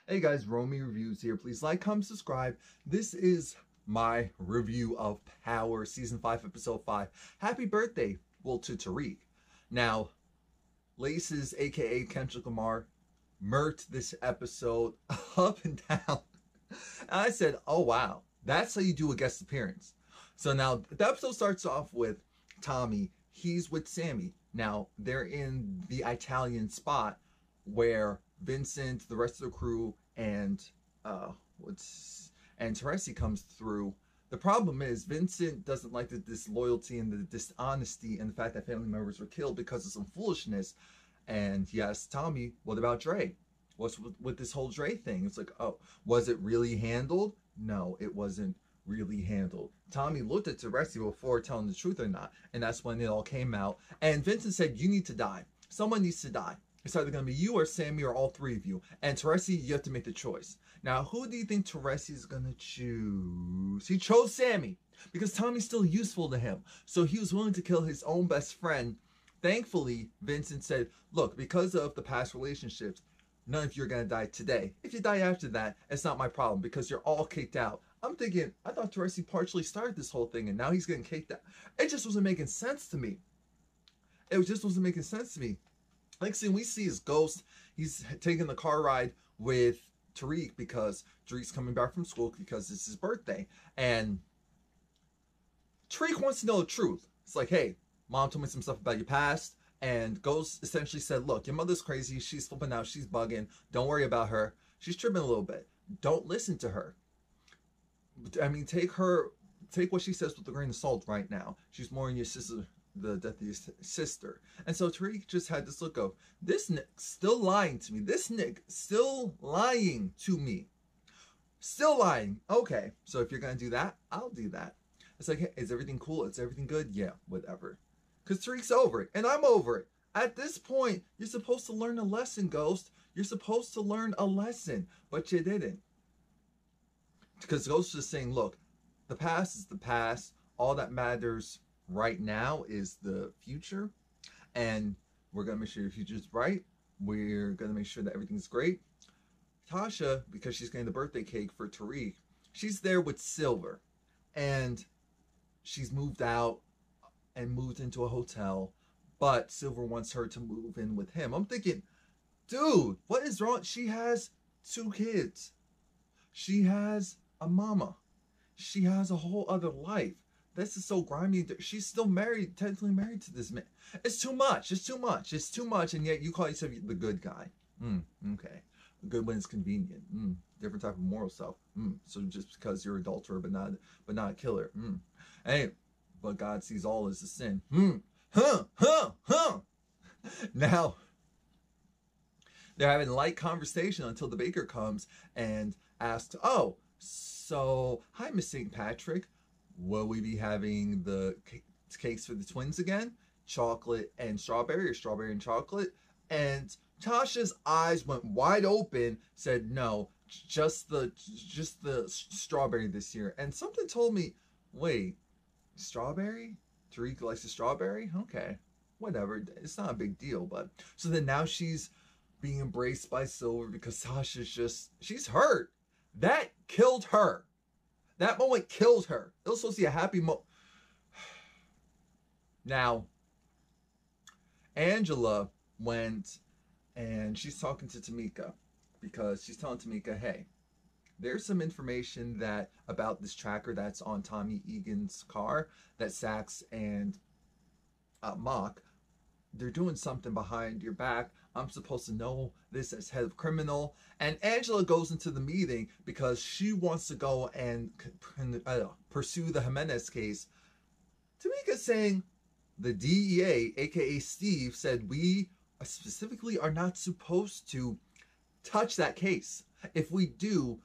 Hey guys, Romie Reviews here. Please like, comment, subscribe. This is my review of Power Season 5, Episode 5. Happy birthday, well, to Tariq. Now, Laces, aka Kendrick Lamar, murked this episode up and down. And I said, oh wow, that's how you do a guest appearance. So now, the episode starts off with Tommy. He's with Sammy. Now, they're in the Italian spot where Vincent, the rest of the crew, and Teresi comes through. The problem is Vincent doesn't like the disloyalty and the dishonesty and the fact that family members were killed because of some foolishness. And he asks Tommy, what about Dre? What's with this whole Dre thing? It's like, oh, was it really handled? No, it wasn't really handled. Tommy looked at Teresi before telling the truth or not, and that's when it all came out. And Vincent said, you need to die. Someone needs to die. It's either going to be you or Sammy or all three of you. And Teresi, you have to make the choice. Now, who do you think Teresi is going to choose? He chose Sammy because Tommy's still useful to him. So he was willing to kill his own best friend. Thankfully, Vincent said, look, because of the past relationships, none of you are going to die today. If you die after that, it's not my problem because you're all kicked out. I'm thinking, I thought Teresi partially started this whole thing and now he's getting kicked out. It just wasn't making sense to me. It just wasn't making sense to me. Next thing we see is Ghost. He's taking the car ride with Tariq because Tariq's coming back from school because it's his birthday. And Tariq wants to know the truth. It's like, hey, mom told me some stuff about your past. And Ghost essentially said, look, your mother's crazy. She's flipping out. She's bugging. Don't worry about her. She's tripping a little bit. Don't listen to her. I mean, take what she says with a grain of salt right now. She's mourning your sister, the death of your sister. And so Tariq just had this look of, this Nick still lying to me. This Nick still lying to me. Still lying. Okay, so if you're going to do that, I'll do that. It's like, hey, is everything cool? Is everything good? Yeah, whatever. Because Tariq's over it, and I'm over it. At this point, you're supposed to learn a lesson, Ghost. You're supposed to learn a lesson, but you didn't. Because Ghost is saying, look, the past is the past. All that matters right now is the future, and we're going to make sure your future's bright. We're going to make sure that everything's great. Tasha, because she's getting the birthday cake for Tariq, she's there with Silver, and she's moved out and moved into a hotel, but Silver wants her to move in with him. I'm thinking, dude, what is wrong? She has 2 kids. She has a mama. She has a whole other life. This is so grimy. She's still married, technically married to this man. It's too much. It's too much. It's too much. And yet you call yourself the good guy. Okay. Good when it's convenient. Different type of moral self. So just because you're an adulterer, but not a killer. Hey, but God sees all as a sin. Now, they're having a light conversation until the baker comes and asks, oh, so, hi, Miss St. Patrick. Will we be having the cakes for the twins again? Chocolate and strawberry, or strawberry and chocolate? And Tasha's eyes went wide open, said no, just the strawberry this year. And something told me, wait, strawberry? Tariq likes the strawberry? Okay, whatever. It's not a big deal. But so then now she's being embraced by Silver because Tasha's she's hurt. That killed her. That moment killed her. It was supposed to be a happy moment. Now, Angela went and she's talking to Tamika because she's telling Tamika, hey, there's some information that about this tracker that's on Tommy Egan's car that Sax and Mock, they're doing something behind your back. I'm supposed to know this as head of criminal. And Angela goes into the meeting because she wants to go and pursue the Jimenez case. Tamika's saying the DEA, aka Steve, said we specifically are not supposed to touch that case. If we do,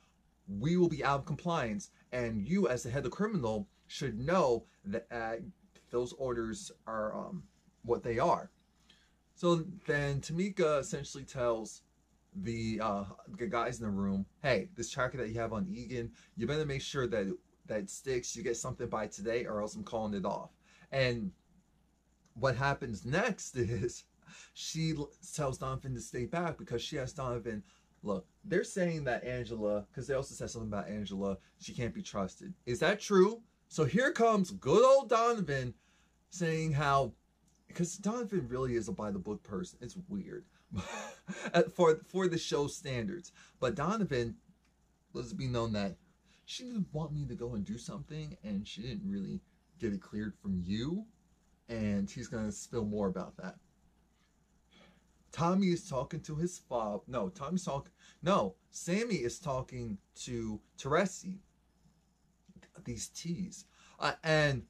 we will be out of compliance. And you, as the head of criminal, should know that those orders are what they are. So then Tamika essentially tells the guys in the room, hey, this tracker that you have on Egan, you better make sure that it sticks. You get something by today or else I'm calling it off. And what happens next is she tells Donovan to stay back because she has Donovan Look, they're saying that Angela, because they also said something about Angela, she can't be trusted. Is that true? So here comes good old Donovan saying how, because Donovan really is a by the book person. It's weird for the show standards. But Donovan, let's be known that she didn't want me to go and do something, and she didn't really get it cleared from you. And he's going to spill more about that. Tommy is talking to his father. No, Sammy is talking to Teresi. These T's. And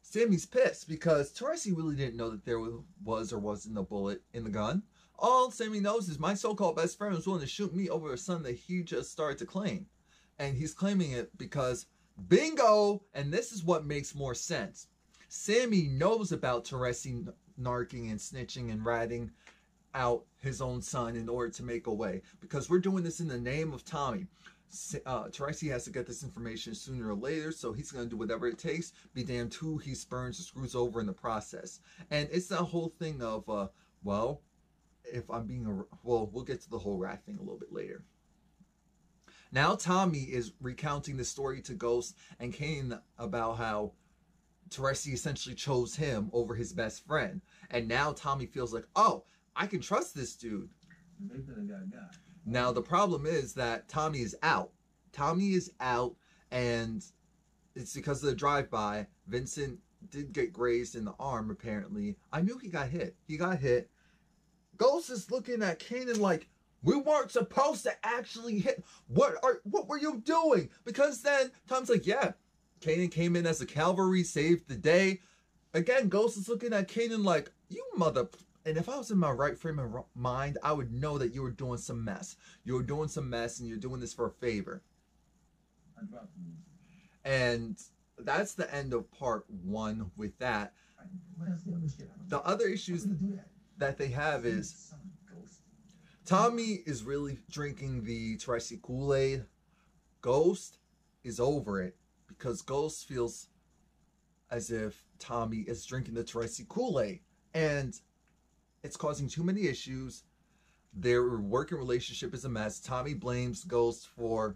Sammy's pissed because Teresi really didn't know that there was or wasn't a bullet in the gun. All Sammy knows is my so-called best friend was willing to shoot me over a son that he just started to claim. And he's claiming it because bingo! And this is what makes more sense. Sammy knows about Teresi narking and snitching and ratting out his own son in order to make away, because we're doing this in the name of Tommy. Teresi has to get this information sooner or later, so he's going to do whatever it takes, be damned who he spurns or screws over in the process. And it's that whole thing of, well, if I'm being well, we'll get to the whole rat thing a little bit later. Now Tommy is recounting the story to Ghost and Kanan about how Teresi essentially chose him over his best friend. And now Tommy feels like, oh, I can trust this dude. Now, the problem is that Tommy is out. Tommy is out, and it's because of the drive-by. Vincent did get grazed in the arm, apparently. I knew he got hit. He got hit. Ghost is looking at Kanan like, we weren't supposed to actually hit. What were you doing? Because then Tom's like, yeah, Kanan came in as a cavalry, saved the day. Again, Ghost is looking at Kanan like, you mother... And if I was in my right frame of mind, I would know that you were doing some mess. You were doing some mess, and you're doing this for a favor. And that's the end of part 1 with that. The other issues that they have is Tommy is really drinking the Teresi Kool-Aid. Ghost is over it because Ghost feels as if Tommy is drinking the Teresi Kool-Aid. And it's causing too many issues. Their working relationship is a mess. Tommy blames Ghost for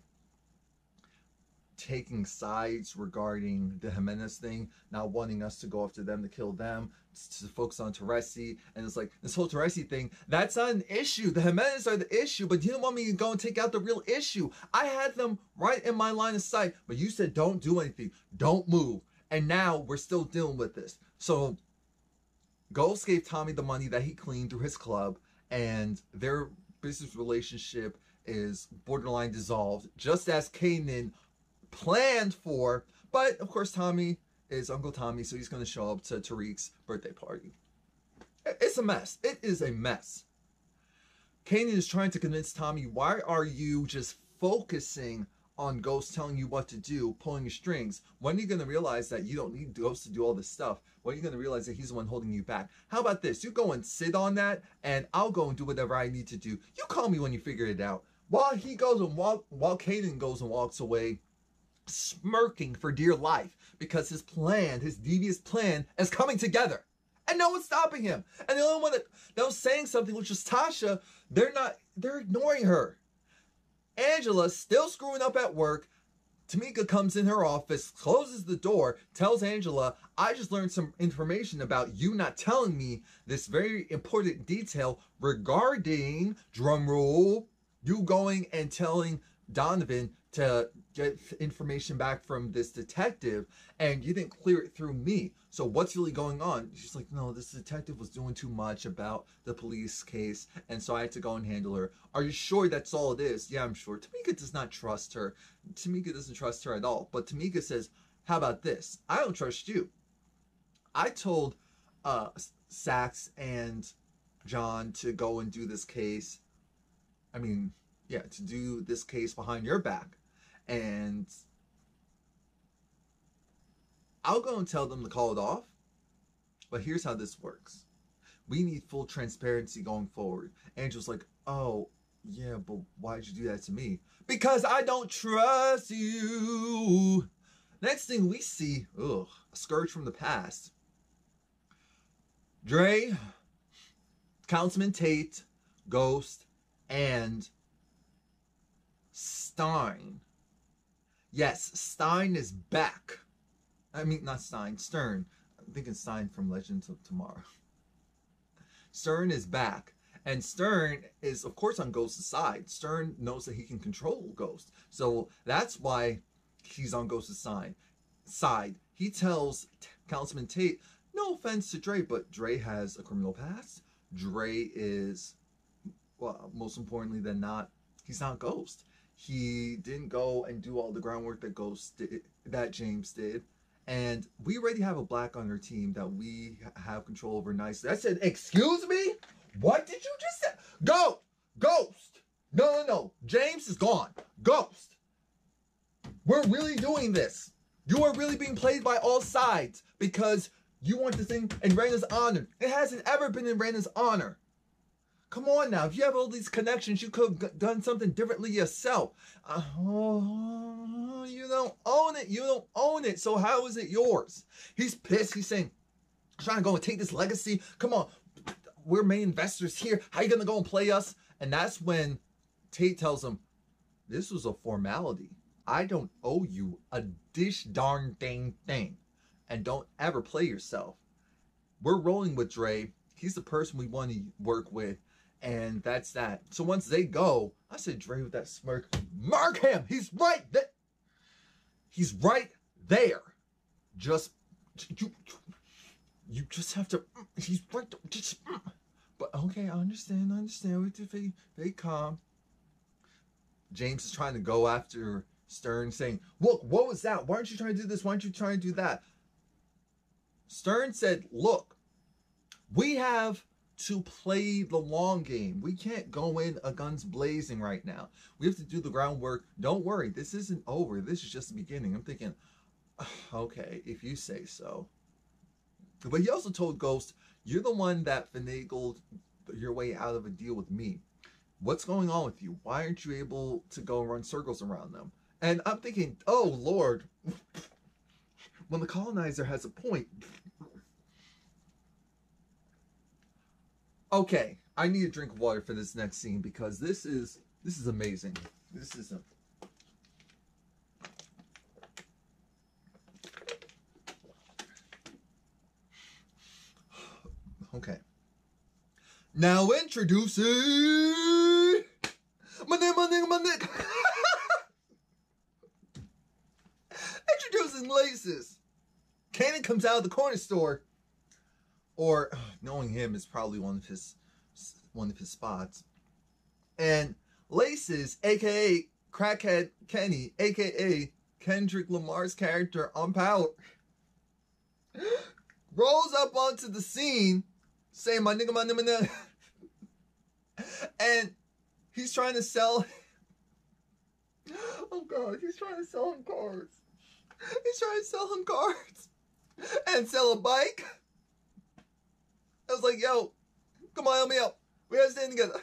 taking sides regarding the Jimenez thing, not wanting us to go after them to kill them, to focus on Teresi. And it's like, this whole Teresi thing, that's not an issue. The Jimenez are the issue, but you don't want me to go and take out the real issue. I had them right in my line of sight, but you said don't do anything, don't move. And now we're still dealing with this. So Ghost gave Tommy the money that he cleaned through his club, and their business relationship is borderline dissolved, just as Kanan planned for. But, of course, Tommy is Uncle Tommy, so he's going to show up to Tariq's birthday party. It's a mess. It is a mess. Kanan is trying to convince Tommy, why are you just focusing on Ghost telling you what to do, pulling your strings? When are you going to realize that you don't need Ghost to do all this stuff? When are you going to realize that he's the one holding you back? How about this? You go and sit on that, and I'll go and do whatever I need to do. You call me when you figure it out. While Kanan goes and walks away, smirking for dear life, because his plan, his devious plan, is coming together. And no one's stopping him. And the only one that was saying something, which was Tasha, they're ignoring her. Angela's still screwing up at work. Tamika comes in her office, closes the door, tells Angela, I just learned some information about you not telling me this very important detail regarding, drumroll, you going and telling Donovan to get information back from this detective, and you didn't clear it through me. So what's really going on? She's like, no, this detective was doing too much about the police case, and so I had to go and handle her. Are you sure that's all it is? Yeah, I'm sure. Tamika does not trust her. Tamika doesn't trust her at all. But Tamika says, how about this? I don't trust you. I told Sax and John to go and do this case. I mean, yeah, to do this case behind your back. And I'll go and tell them to call it off. But here's how this works. We need full transparency going forward. Angel's like, oh, yeah, but why'd you do that to me? Because I don't trust you. Next thing we see, a scourge from the past. Dre, Councilman Tate, Ghost, and Stein. Yes, Stein is back. I mean, not Stein, Stern. I'm thinking Stein from Legends of Tomorrow. Stern is back. And Stern is, of course, on Ghost's side. Stern knows that he can control Ghost. So that's why he's on Ghost's side. He tells Councilman Tate, no offense to Dre, but Dre has a criminal past. Dre is, well, most importantly than not, he's not Ghost. He didn't go and do all the groundwork that Ghost did, that James did. And we already have a black on our team that we have control over nicely. I said, excuse me? What did you just say? Ghost. No. James is gone. Ghost. We're really doing this. You are really being played by all sides because you want this thing in Raina's honor. It hasn't ever been in Raina's honor. Come on now. If you have all these connections, you could have done something differently yourself. You don't own it. You don't own it. So how is it yours? He's pissed. He's saying, trying to go and take this legacy. Come on. We're main investors here. How you going to go and play us? And that's when Tate tells him, this was a formality. I don't owe you a dish darn thing. And don't ever play yourself. We're rolling with Dre. He's the person we want to work with. And that's that. So once they go, I said, Dre with that smirk, mark him. He's right there. He's right there. Just, you just have to, he's right there. Just, but okay, I understand. We're very, very calm. James is trying to go after Stern, saying, look, what was that? Why aren't you trying to do this? Why aren't you trying to do that? Stern said, look, we have to play the long game. We can't go in a guns blazing right now. We have to do the groundwork. Don't worry, this isn't over. This is just the beginning. I'm thinking, okay, if you say so. But he also told Ghost, you're the one that finagled your way out of a deal with me. What's going on with you? Why aren't you able to go and run circles around them? And I'm thinking, oh, Lord, when the colonizer has a point. Okay, I need a drink of water for this next scene because this is amazing. This is okay. Now introducing my nigga. Introducing Laces. Kanan comes out of the corner store. Or knowing him is probably one of his spots. And Laces, aka Crackhead Kenny, aka Kendrick Lamar's character on Power, rolls up onto the scene saying my nigga. And he's trying to sell, oh God, he's trying to sell him cards. He's trying to sell him cards and sell a bike. I was like, yo, come on, help me out. We gotta stand together.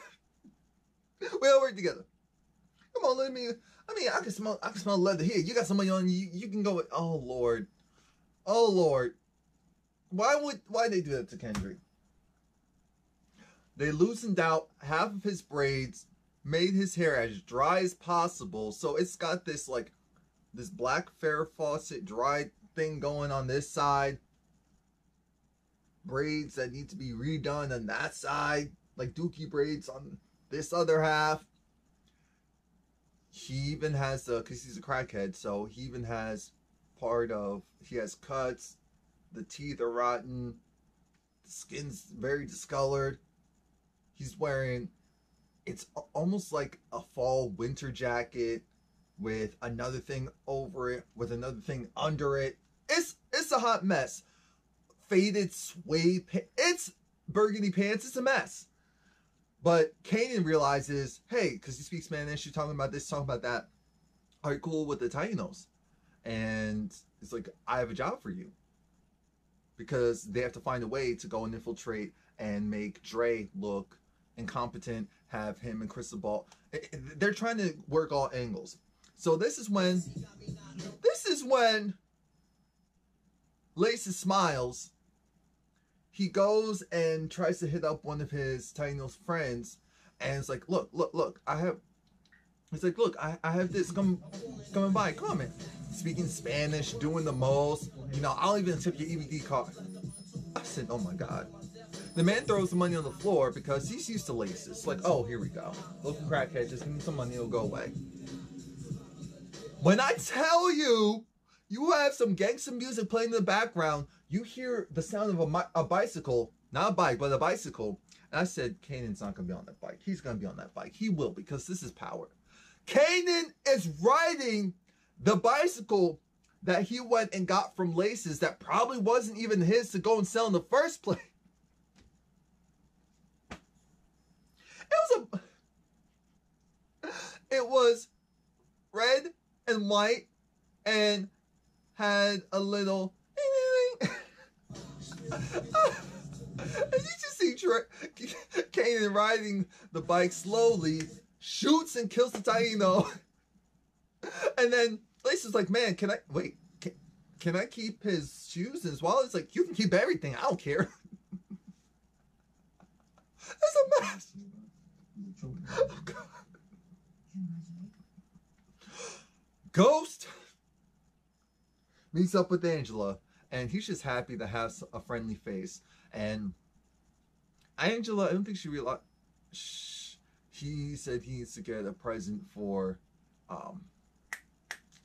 We gotta work together. Come on, I can smell leather here. You got somebody on you can go with, oh Lord. Why they do that to Kendrick? They loosened out half of his braids, made his hair as dry as possible. So it's got this like, this black Farrah Fawcett dry thing going on this side. Braids that need to be redone on that side, like dookie braids on this other half. He even has because he's a crackhead, so he even has he has cuts, the teeth are rotten, the skin's very discolored. He's wearing, it's almost like a fall winter jacket with another thing over it, with another thing under it. It's a hot mess. Faded suede pants. It's burgundy pants. It's a mess. But Kanan realizes, hey, because he speaks Spanish, you're talking about this, talking about that. Are you cool with the Tainos? And it's like, I have a job for you. Because they have to find a way to go and infiltrate and make Dre look incompetent, have him and Cristobal. They're trying to work all angles. So this is when Laces smiles. He goes and tries to hit up one of his Tainos friends, and it's like, look, I have He's like, look, I have this coming by. Come on, man. Speaking Spanish, doing the most. You know, I'll even tip your EBD card. I said, oh my God. The man throws the money on the floor because he's used to laces. Like, oh, here we go. Local crackhead, just give me some money, it'll go away. When I tell you, you have some gangster music playing in the background, you hear the sound of a bicycle, not a bike, but a bicycle. And I said, Kanan's not going to be on that bike. He's going to be on that bike. He will, because this is power. Kanan is riding the bicycle that he went and got from Laces that probably wasn't even his to go and sell in the first place. It was red and white and had a little and you just see Kanan riding the bike slowly, shoots and kills the Taino. And then Lace is like, man, can I keep his shoes and his wallet? It's like, you can keep everything, I don't care. It's a mess. Oh, God. Ghost meets up with Angela, and he's just happy to have a friendly face. And Angela, I don't think she realized, he said he needs to get a present for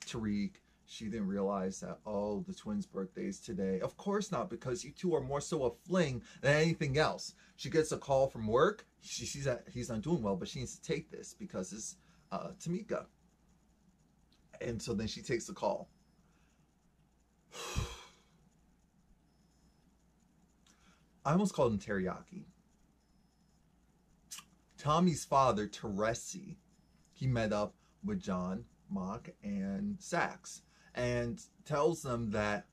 Tariq. She didn't realize that, oh, the twins' birthday's today. Of course not, because you two are more so a fling than anything else. She gets a call from work. She sees that he's not doing well, but she needs to take this because it's Tamika. And so then she takes the call. I almost called him Teriyaki. Tommy's father, Teresi, he met up with John, Mock, and Sax, and tells them that,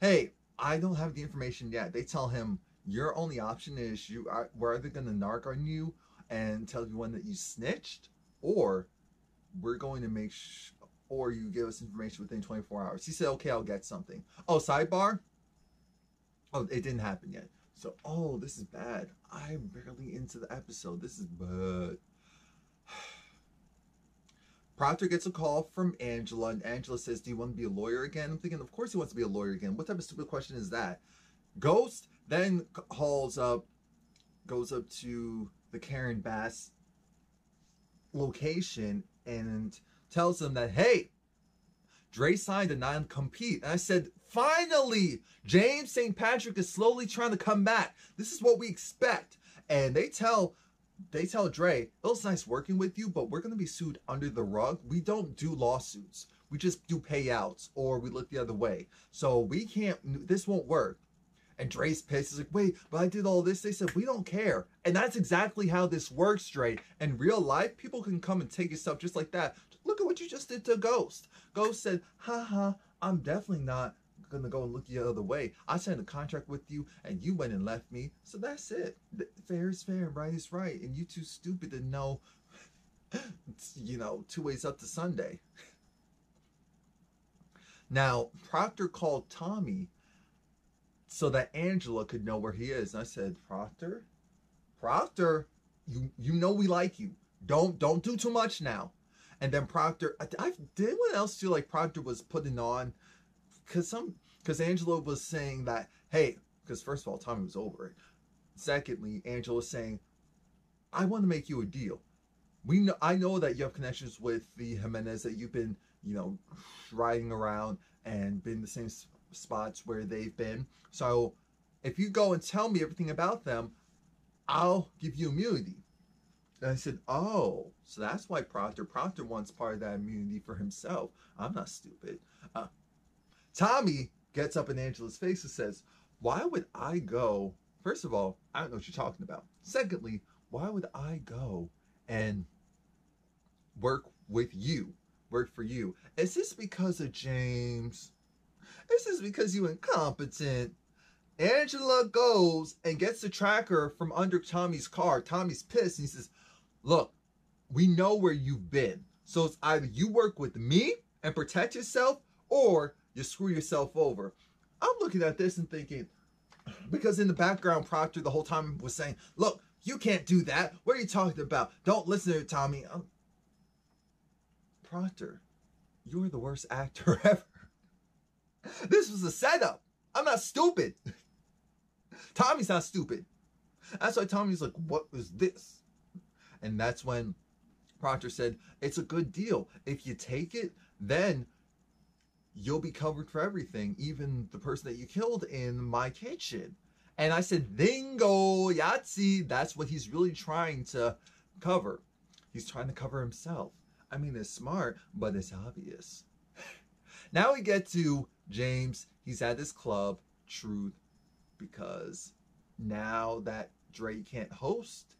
hey, I don't have the information yet. They tell him, your only option is we're either going to narc on you and tell everyone that you snitched, or we're going to make or you give us information within 24 hours. He said, okay, I'll get something. Oh, sidebar? Oh, it didn't happen yet. So, oh, this is bad. I'm barely into the episode. This is bad. Proctor gets a call from Angela, and Angela says, do you want to be a lawyer again? I'm thinking, of course he wants to be a lawyer again. What type of stupid question is that? Ghost then goes up to the Karen Bass location and tells them that, hey, Dre signed a non-compete. And I said, finally, James St. Patrick is slowly trying to come back. This is what we expect. And they tell Dre, it was nice working with you, but we're going to be sued under the rug. We don't do lawsuits. We just do payouts, or we look the other way. So we can't, this won't work. And Dre's pissed. He's like, wait, but I did all this. They said, we don't care. And that's exactly how this works, Dre. In real life, people can come and take your stuff just like that. Look at what you just did to Ghost. Ghost said, haha, I'm definitely not going to go and look the other way. I signed a contract with you, and you went and left me. So that's it. Fair is fair, right is right. And you too stupid to know, you know, 2 ways up to Sunday. Now, Proctor called Tommy so that Angela could know where he is. And I said, Proctor, you know we like you. Don't do too much now. And then Proctor, did anyone else feel like Proctor was putting on? Because Angela was saying that, hey, because first of all, Tommy was over it. Secondly, Angela was saying, I want to make you a deal. I know that you have connections with the Jimenez, that you've been, you know, riding around and been in the same spots where they've been. So if you go and tell me everything about them, I'll give you immunity. And I said, oh, so that's why Proctor wants part of that immunity for himself. I'm not stupid. Tommy gets up in Angela's face and says, why would I go? First of all, I don't know what you're talking about. Secondly, why would I go and work for you? Is this because of James? Is this because you incompetent? Angela goes and gets the tracker from under Tommy's car. Tommy's pissed, and he says, look, we know where you've been. So it's either you work with me and protect yourself, or you screw yourself over. I'm looking at this and thinking, because in the background, Proctor the whole time was saying, look, you can't do that. What are you talking about? Don't listen to Tommy. Proctor, you're the worst actor ever. This was a setup. I'm not stupid. Tommy's not stupid. That's why Tommy's like, what is this? And that's when Proctor said, it's a good deal. If you take it, then you'll be covered for everything, even the person that you killed in my kitchen. And I said, bingo, Yahtzee. That's what he's really trying to cover. He's trying to cover himself. I mean, it's smart, but it's obvious. Now we get to James. He's at this club, Truth, because now that Dre can't host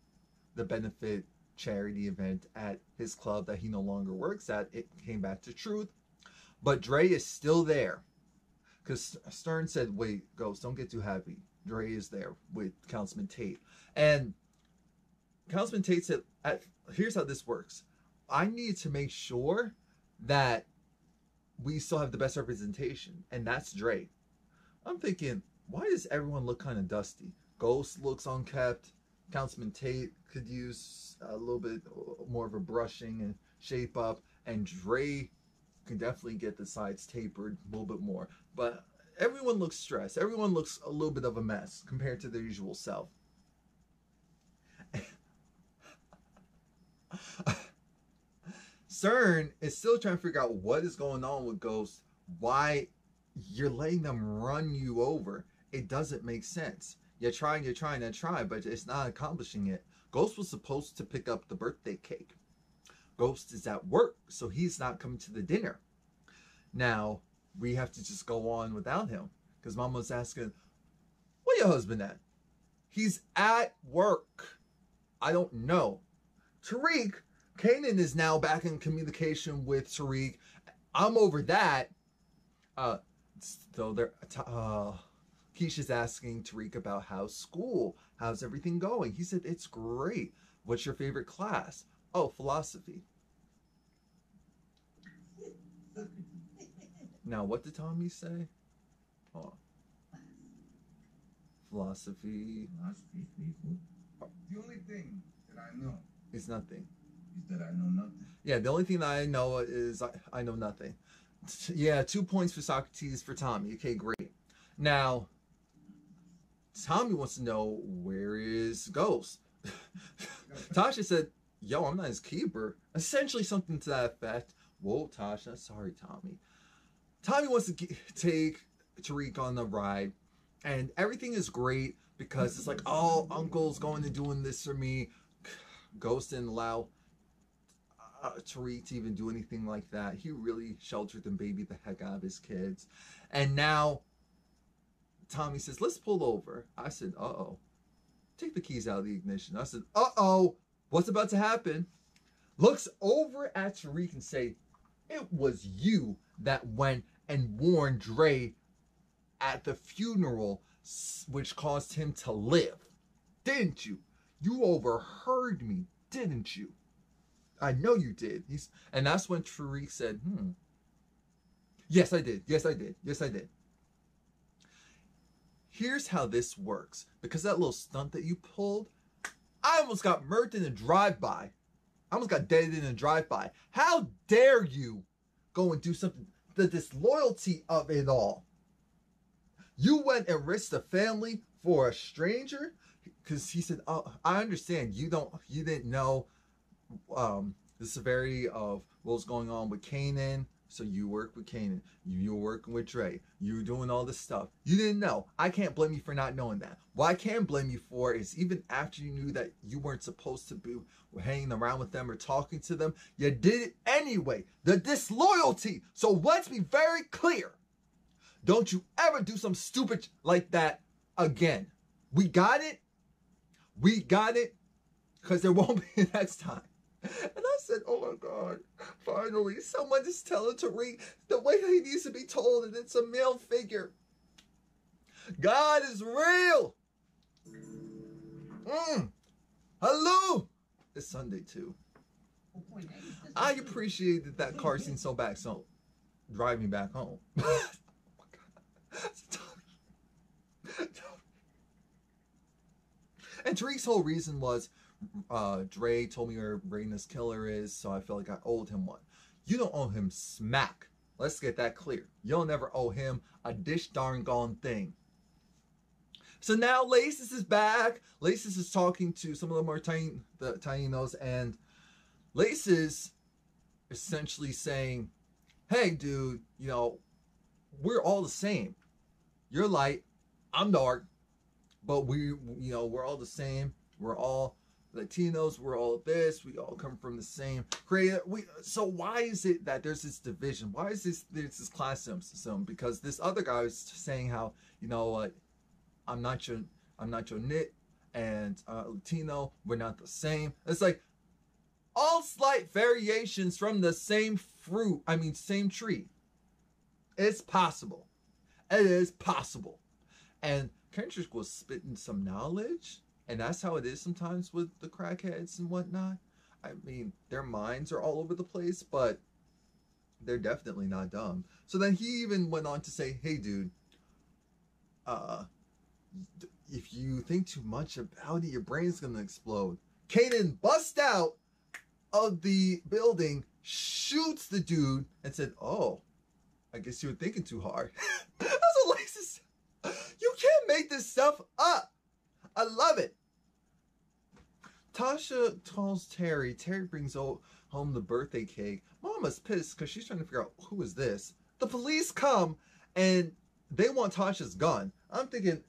the benefit charity event at his club that he no longer works at, it came back to Truth. But Dre is still there. Because Stern said, wait, Ghost, don't get too happy. Dre is there with Councilman Tate. And Councilman Tate said, here's how this works. I need to make sure that we still have the best representation. And that's Dre. I'm thinking, why does everyone look kind of dusty? Ghost looks unkept. Councilman Tate could use a little bit more of a brushing and shape up. And Dre can definitely get the sides tapered a little bit more. But everyone looks stressed. Everyone looks a little bit of a mess compared to their usual self. CERN is still trying to figure out what is going on with Ghost. Why you're letting them run you over. It doesn't make sense. You're trying, but it's not accomplishing it. Ghost was supposed to pick up the birthday cake. Ghost is at work, so he's not coming to the dinner. Now, we have to just go on without him. Because Mama's asking, where your husband at? He's at work. I don't know. Tariq, Kanan is now back in communication with Tariq. I'm over that. So Keisha's asking Tariq about how's everything going? He said, it's great. What's your favorite class? Oh, philosophy. Now, what did Tommy say? Oh. Philosophy. Philosophy, people. The only thing that I know is nothing. Is that I know nothing. Yeah, the only thing that I know is I know nothing. Yeah, 2 points for Socrates for Tommy. Okay, great. Now, Tommy wants to know, where is Ghost? Tasha said, yo, I'm not his keeper. Essentially something to that effect. Whoa, Tasha. Sorry, Tommy. Tommy wants to take Tariq on the ride. And everything is great because it's like, oh, Uncle's going to doing this for me. Ghost didn't allow Tariq to even do anything like that. He really sheltered and babied the heck out of his kids. And now Tommy says, let's pull over. I said, uh-oh. Take the keys out of the ignition. I said, uh-oh. What's about to happen? Looks over at Tariq and say, it was you that went and warned Dre at the funeral, which caused him to live. Didn't you? You overheard me, didn't you? I know you did. And that's when Tariq said, yes, I did. Yes, I did. Yes, I did. Here's how this works. Because that little stunt that you pulled, I almost got murked in a drive-by. I almost got deaded in a drive-by. How dare you go and do something? The disloyalty of it all. You went and risked the family for a stranger? Because he said, oh, I understand. You didn't know the severity of what was going on with Kanan. So you work with Kanan. You were working with Dre. You were doing all this stuff. You didn't know. I can't blame you for not knowing that. What I can blame you for is even after you knew that you weren't supposed to be hanging around with them or talking to them, you did it anyway. The disloyalty. So let's be very clear. Don't you ever do something stupid like that again. We got it. We got it. Because there won't be a next time. And I said, oh my God, finally, someone is telling Tariq the way that he needs to be told, and it's a male figure. God is real. Hello. It's Sunday too. I appreciated that car scene so back, so drive me back home. Oh my God. And Tariq's whole reason was, Dre told me where Raina's killer is, so I felt like I owed him one. You don't owe him smack. Let's get that clear. You'll never owe him a dish darn gone thing. So now Laces is back. Laces is talking to some of the more Tainos, and Laces essentially saying, hey, dude, you know, we're all the same. You're light, I'm dark, but we're all the same. We're all Latinos, we're all this, we all come from the same creator. So why is it that there's this division? Why is there's this classism? Because this other guy was saying how, you know, I'm not your knit, and Latino, we're not the same. It's like all slight variations from the same fruit, same tree. It's possible. It is possible. And Kendrick was spitting some knowledge, and that's how it is sometimes with the crackheads and whatnot. I mean, their minds are all over the place, but they're definitely not dumb. So then he even went on to say, hey, dude, if you think too much about it, your brain's gonna explode. Kanan busts out of the building, shoots the dude, and said, oh, I guess you were thinking too hard. That's what Laces. You can't make this stuff up. I love it. Tasha calls Terry. Terry brings home the birthday cake. Mama's pissed because she's trying to figure out who is this. The police come and they want Tasha's gun. I'm thinking,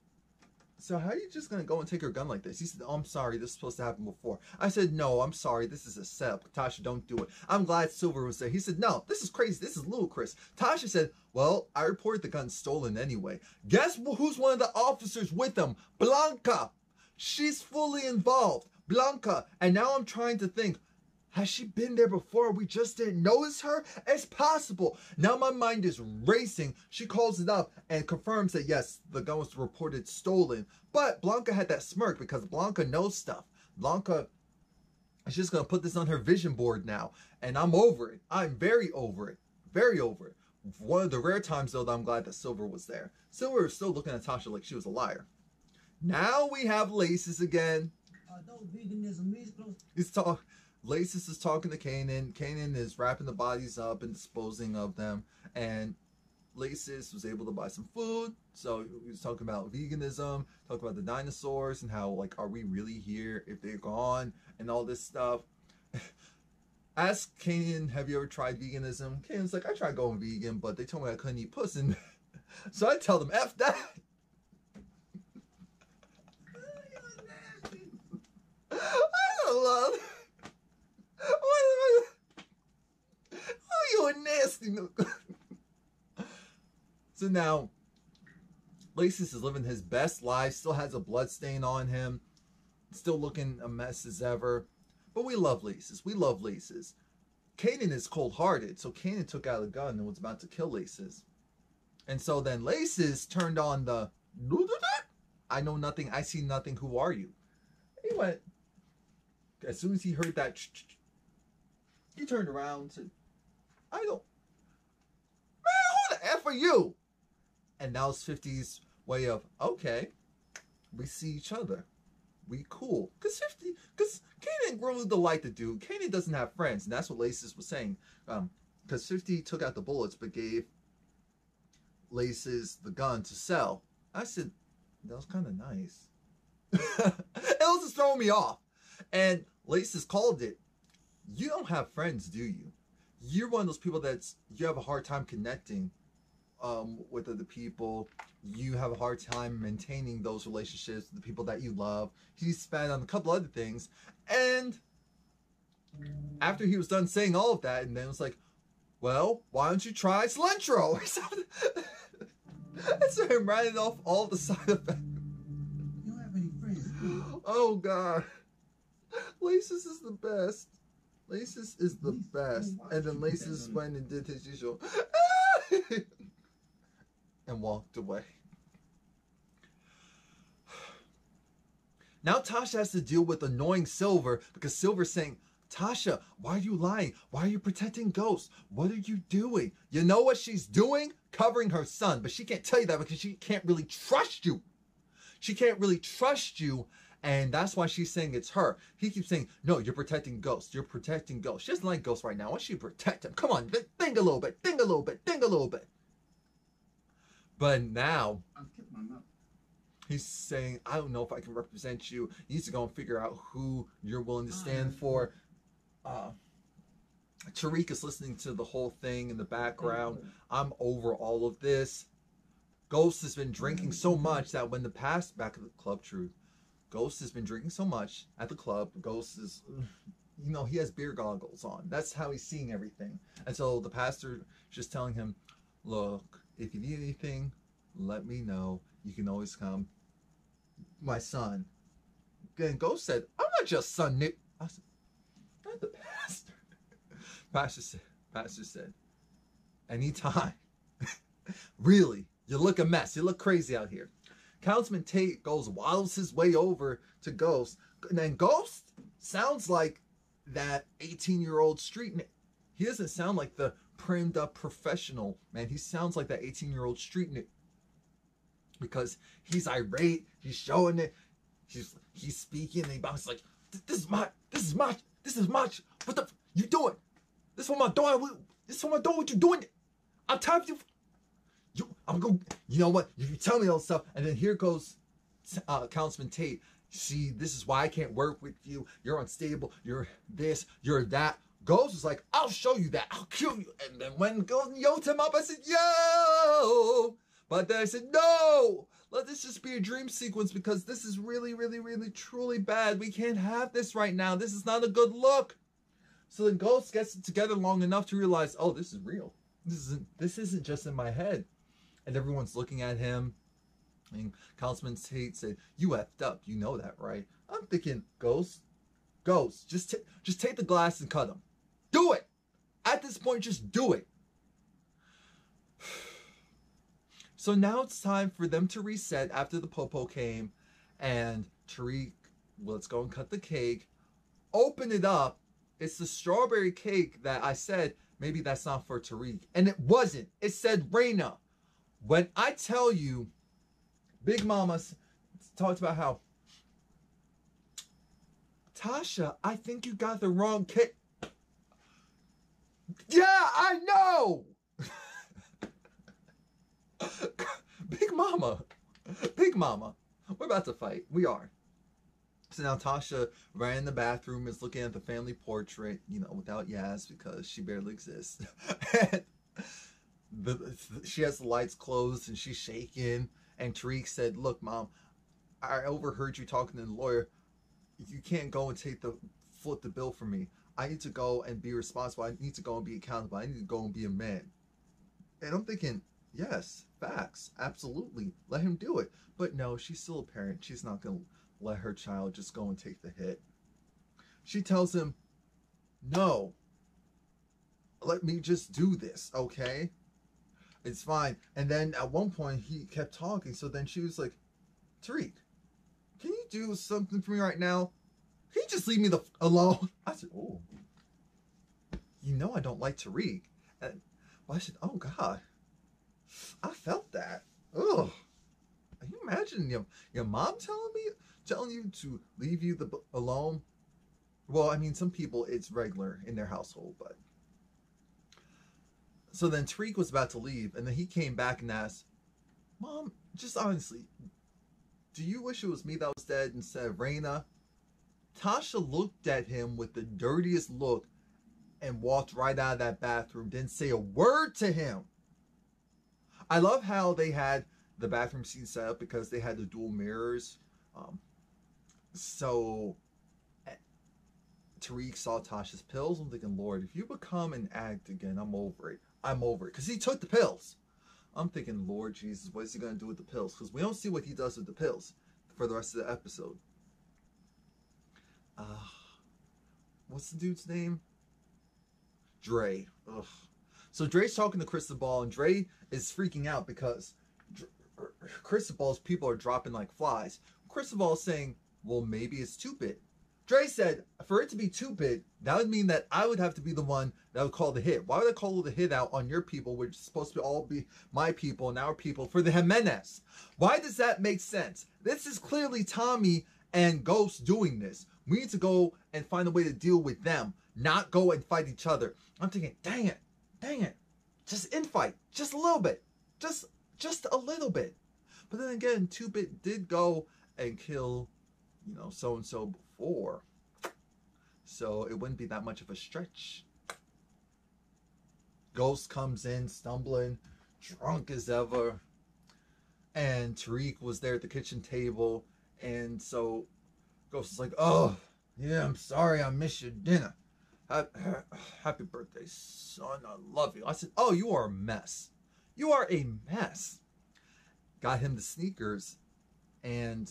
so how are you just going to go and take her gun like this? He said, oh, I'm sorry. This is supposed to happen before. I said, no, I'm sorry. This is a setup. Tasha, don't do it. I'm glad Silver was there. He said, no, this is crazy. This is ludicrous. Tasha said, well, I reported the gun stolen anyway. Guess who's one of the officers with them? Blanca. She's fully involved. Blanca. And now I'm trying to think, has she been there before? We just didn't notice her? It's possible. Now my mind is racing. She calls it up and confirms that yes, the gun was reported stolen. But Blanca had that smirk because Blanca knows stuff. Blanca is just going to put this on her vision board now. And I'm over it. I'm very over it. Very over it. One of the rare times though that I'm glad that Silver was there. Silver is still looking at Tasha like she was a liar. Now we have Laces again. Laces is talking to Kanan. Kanan is wrapping the bodies up and disposing of them. And Laces was able to buy some food. So he was talking about veganism, talking about the dinosaurs and how, like, are we really here if they're gone and all this stuff. Ask Kanan, have you ever tried veganism? Kanan's like, I tried going vegan, but they told me I couldn't eat puss. And so I tell them, F that. I love it. Oh, you a nasty. So now, Laces is living his best life, still has a blood stain on him, still looking a mess as ever. But we love Laces. We love Laces. Kanan is cold-hearted, so Kanan took out a gun and was about to kill Laces. And so then Laces turned on the, I know nothing, I see nothing, who are you? He went, as soon as he heard that, he turned around and said, I don't, man, who the F are you? And that was 50's way of, okay, we see each other. We cool. Because Kanan really the like the dude. Kanan doesn't have friends, and that's what Laces was saying. Because 50 took out the bullets, but gave Laces the gun to sell. I said, that was kind of nice. It was just throwing me off. And Laces called it, you don't have friends, do you? You're one of those people you have a hard time connecting with other people. You have a hard time maintaining those relationships with the people that you love. He spat on a couple other things. And after he was done saying all of that, and then it was like, well, why don't you try cilantro or something? And so him writing off all the side effects. You don't have any friends. Oh, God. Laces is the best. Laces is the best. And then Laces went and did his usual and walked away. Now Tasha has to deal with annoying Silver because Silver's saying, Tasha, why are you lying? Why are you protecting ghosts? What are you doing? You know what she's doing? Covering her son. But she can't tell you that because she can't really trust you. She can't really trust you. And that's why she's saying it's her. He keeps saying, no, you're protecting Ghost. You're protecting Ghost. She doesn't like Ghost right now. Why don't she protect him? Come on, think a little bit. Think a little bit. Think a little bit. But now, I've kept my mouth. he's saying, I don't know if I can represent you. You need to go and figure out who you're willing to stand for. Tariq is listening to the whole thing in the background. I'm over all of this. Ghost has been drinking so much that when the past back at the club, truth. Ghost has been drinking so much at the club. Ghost is, you know, he has beer goggles on. That's how he's seeing everything. And so the pastor just telling him, look, if you need anything, let me know. You can always come. My son. Then Ghost said, I'm not your son, Nick. I said, not the pastor. Pastor said, anytime. Really, you look a mess. You look crazy out here. Councilman Tate waddles his way over to Ghost. And then Ghost sounds like that 18-year-old street. He doesn't sound like the primed up professional, man. He sounds like that 18-year-old street nigga. Because he's irate, he's showing it, he's speaking, and he's like, this is my, what the, you doing? This is what my daughter, what you doing? I'm tired of you, I'm going, you know what, you tell me all this stuff, and then here goes Councilman Tate. See, this is why I can't work with you, you're unstable, you're this, you're that. Ghost was like, I'll show you that, I'll kill you. And then when Ghost yoked him up, I said, yo! But then I said, no! Let this just be a dream sequence because this is really, really, really, truly bad. We can't have this right now. This is not a good look. So then Ghost gets it together long enough to realize, oh, this is real. This isn't just in my head. And everyone's looking at him. And Councilman Tate said, you effed up. You know that, right? I'm thinking, Ghost, just take the glass and cut him. Do it! At this point, just do it. So now it's time for them to reset after the popo came. And Tariq, let's go and cut the cake. Open it up. It's the strawberry cake that I said, maybe that's not for Tariq. And it wasn't. It said Raina. When I tell you, Big Mama talked about how, Tasha, I think you got the wrong cake. Yeah, I know! Big Mama, we're about to fight. We are. So now Tasha, right in the bathroom, is looking at the family portrait, you know, without Yaz because she barely exists. And she has the lights closed and she's shaking. And Tariq said, look, Mom, I overheard you talking to the lawyer. You can't go and flip the bill for me. I need to go and be responsible. I need to go and be accountable. I need to go and be a man. And I'm thinking, yes, facts, absolutely. Let him do it. But no, she's still a parent. She's not going to let her child just go and take the hit. She tells him, no, let me just do this, okay? It's fine. And then at one point, he kept talking. So then she was like, Tariq, can you do something for me right now? Can you just leave me alone? I said, oh, you know I don't like Tariq. And I said, oh, God. I felt that. Ugh. Can you imagine your mom telling you to leave you alone? Well, I mean, some people, it's regular in their household, but. So then Tariq was about to leave, and then he came back and asked, Mom, just honestly, do you wish it was me that was dead instead of Raina? Tasha looked at him with the dirtiest look and walked right out of that bathroom, didn't say a word to him. I love how they had the bathroom scene set up because they had the dual mirrors. So Tariq saw Tasha's pills. I'm thinking, Lord, if you become an addict again, I'm over it. I'm over it. Because he took the pills. I'm thinking, Lord Jesus, what is he going to do with the pills? Because we don't see what he does with the pills for the rest of the episode. What's the dude's name? Dre. Ugh. So Dre's talking to Cristobal, and Dre is freaking out because Cristobal's people are dropping like flies. Cristobal is saying, well, maybe it's 2-bit. Dre said, for it to be 2-bit, that would mean that I would have to be the one that would call the hit. Why would I call the hit out on your people, which is supposed to all be my people and our people, for the Jimenez? Why does that make sense? This is clearly Tommy and Ghost doing this. We need to go and find a way to deal with them, not go and fight each other. I'm thinking, dang it, just infight, just a little bit, just a little bit. But then again, 2-Bit did go and kill, so-and-so before. So it wouldn't be that much of a stretch. Ghost comes in, stumbling, drunk as ever. And Tariq was there at the kitchen table. And so Ghost is like, oh, yeah, I'm sorry I missed your dinner. Happy birthday, son. I love you. I said, oh, you are a mess. You are a mess. Got him the sneakers. And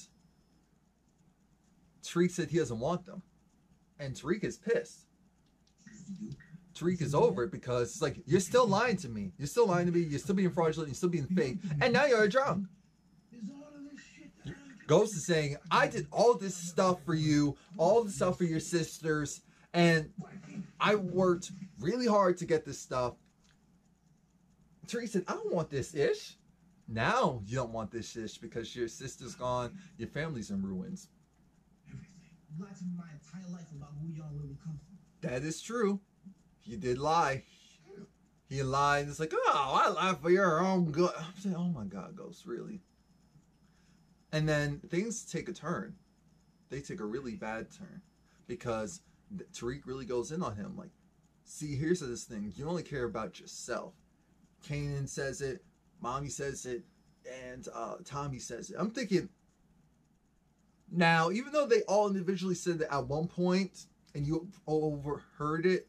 Tariq said he doesn't want them. And Tariq is pissed. Tariq is over it because it's like, you're still lying to me. You're still lying to me. You're still being fraudulent. You're still being fake. And now you're drunk. Ghost is saying, I did all this stuff for you, all this stuff for your sisters, and I worked really hard to get this stuff. Tariq said, I don't want this ish. Now you don't want this ish because your sister's gone, your family's in ruins. You lied to me my entire life about who y'all really come from. That is true. He did lie. He lied. It's like, oh, I lied for your own good. I'm saying, oh my God, Ghost, really? And then things take a turn. They take a really bad turn because Tariq really goes in on him. Like, see, here's this thing. You only care about yourself. Kanan says it. Mommy says it. And Tommy says it. I'm thinking, now, even though they all individually said that at one point and you overheard it,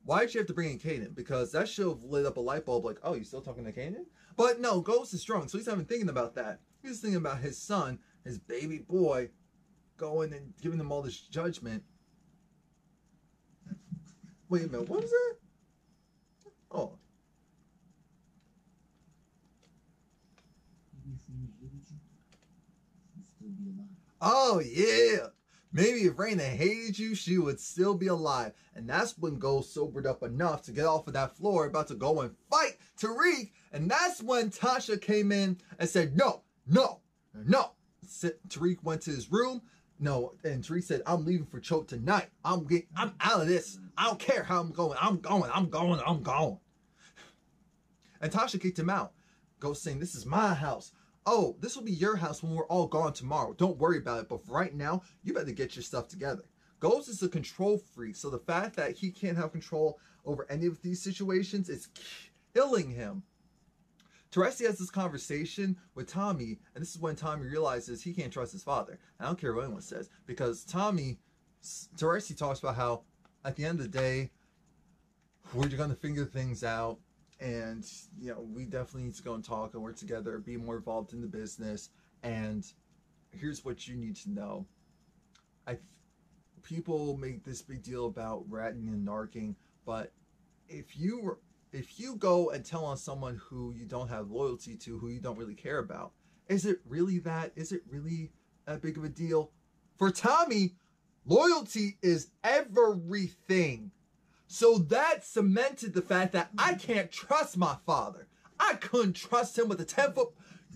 why did you have to bring in Kanan? Because that should have lit up a light bulb like, oh, you still talking to Kanan? But no, Ghost is strong, so he's not even thinking about that. He's thinking about his son, his baby boy, going and giving him all this judgment. Wait a minute, what was that? Oh. Oh, yeah. Maybe if Raina hated you, she would still be alive. And that's when Ghost sobered up enough to get off of that floor, about to go and fight Tariq. And that's when Tasha came in and said, no. Tariq went to his room. No, and Tariq said, I'm leaving for Choke tonight. I'm out of this. I don't care how I'm going. I'm going. And Tasha kicked him out. Ghost saying, this is my house. Oh, this will be your house when we're all gone tomorrow. Don't worry about it. But for right now, you better get your stuff together. Ghost is a control freak. So the fact that he can't have control over any of these situations is killing him. Teresi has this conversation with Tommy. And this is when Tommy realizes he can't trust his father. I don't care what anyone says. Because Teresi talks about how at the end of the day, we're going to figure things out. And, we definitely need to go and talk and work together, be more involved in the business. And here's what you need to know. People make this big deal about ratting and narking, but if you go and tell on someone who you don't have loyalty to, who you don't really care about, is it really that big of a deal? For Tommy, loyalty is everything. So that cemented the fact that I can't trust my father. I couldn't trust him with a 10-foot.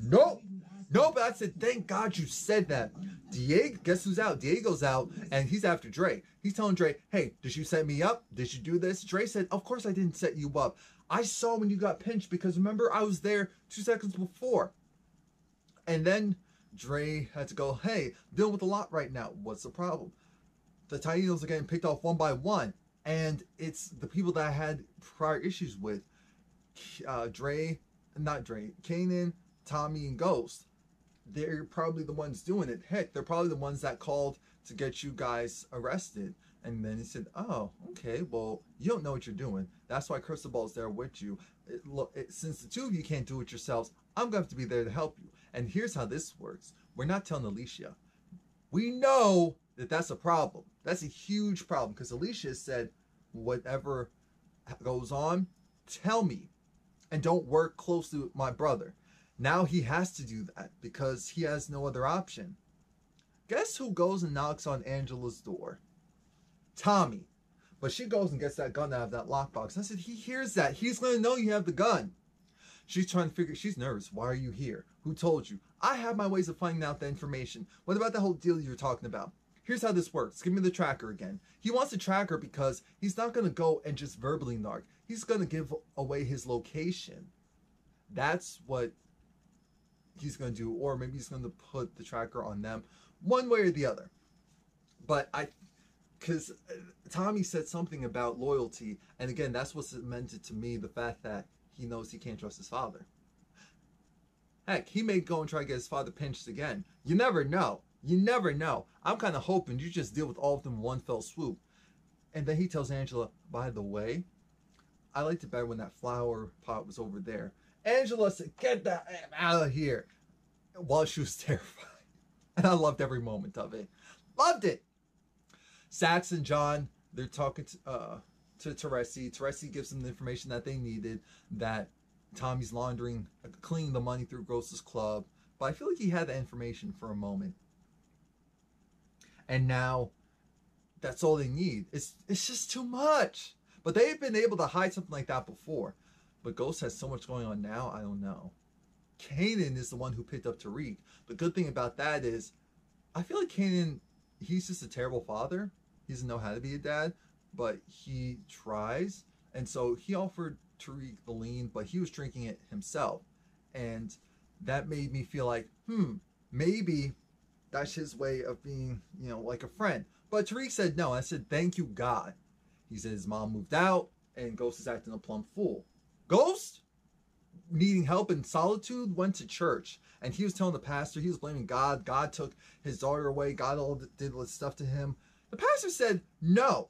Nope. But I said, thank God you said that. Diego, guess who's out? Diego's out, and he's after Dre. He's telling Dre, hey, did you set me up? Did you do this? Dre said, of course I didn't set you up. I saw when you got pinched because remember, I was there 2 seconds before. And then Dre had to go, hey, I'm dealing with a lot right now. What's the problem? The Tainos are getting picked off one by one. And it's the people that I had prior issues with. Kanan, Tommy, and Ghost. They're probably the ones doing it. Heck, they're probably the ones that called to get you guys arrested. And then he said, oh, okay, well, you don't know what you're doing. That's why Cristobal's there with you. Since the two of you can't do it yourselves, I'm going to have to be there to help you. And here's how this works. We're not telling Alicia. We know that that's a problem. That's a huge problem because Alicia said, whatever goes on, tell me. And don't work closely with my brother. Now he has to do that because he has no other option. Guess who goes and knocks on Angela's door? Tommy. But she goes and gets that gun out of that lockbox. I said, he hears that. He's going to know you have the gun. She's trying to figure, she's nervous. Why are you here? Who told you? I have my ways of finding out the information. What about the whole deal you're talking about? Here's how this works. Give me the tracker again. He wants the tracker because he's not going to go and just verbally narc. He's going to give away his location. That's what he's going to do. Or maybe he's going to put the tracker on them. One way or the other. But because Tommy said something about loyalty. And again, that's what cemented to me the fact that he knows he can't trust his father. Heck, he may go and try to get his father pinched again. You never know. You never know. I'm kind of hoping you just deal with all of them in one fell swoop. And then he tells Angela, by the way, I liked it better when that flower pot was over there. Angela said, get that out of here. While she was terrified. And I loved every moment of it. Loved it. Sax and John, they're talking to Teresi. Teresi gives them the information that they needed, that Tommy's cleaning the money through Gross's club. But I feel like he had that information for a moment. And now, that's all they need. It's just too much. But they've been able to hide something like that before. But Ghost has so much going on now, I don't know. Kanan is the one who picked up Tariq. The good thing about that is, I feel like Kanan, he's just a terrible father. He doesn't know how to be a dad, but he tries. And so he offered Tariq the lean, but he was drinking it himself. And that made me feel like, maybe that's his way of being, like a friend. But Tariq said no. I said, thank you, God. He said his mom moved out, and Ghost is acting a plumb fool. Ghost, needing help in solitude, went to church. And he was telling the pastor, he was blaming God. God took his daughter away. God did all this stuff to him. The pastor said, no.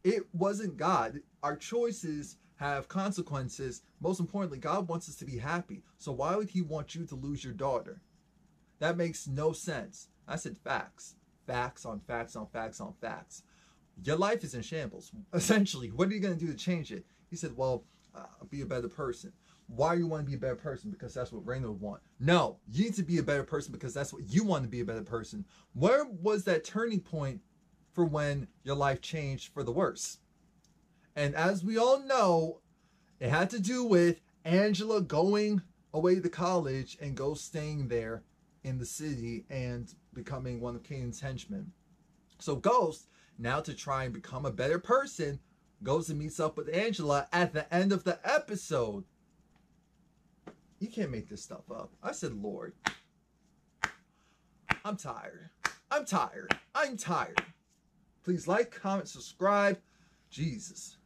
It wasn't God. Our choices have consequences. Most importantly, God wants us to be happy. So why would he want you to lose your daughter? That makes no sense. I said facts. Facts on facts on facts on facts. Your life is in shambles. Essentially, what are you going to do to change it? He said, well, be a better person. Why do you want to be a better person? Because that's what Raina would want. No, you need to be a better person because that's what you want to be, a better person. Where was that turning point for when your life changed for the worse? And as we all know, it had to do with Angela going away to college and Ghost staying there in the city and becoming one of Kanan's henchmen. So Ghost, now to try and become a better person, goes and meets up with Angela at the end of the episode. You can't make this stuff up. I said, Lord, I'm tired. I'm tired. I'm tired. Please like, comment, subscribe. Jesus.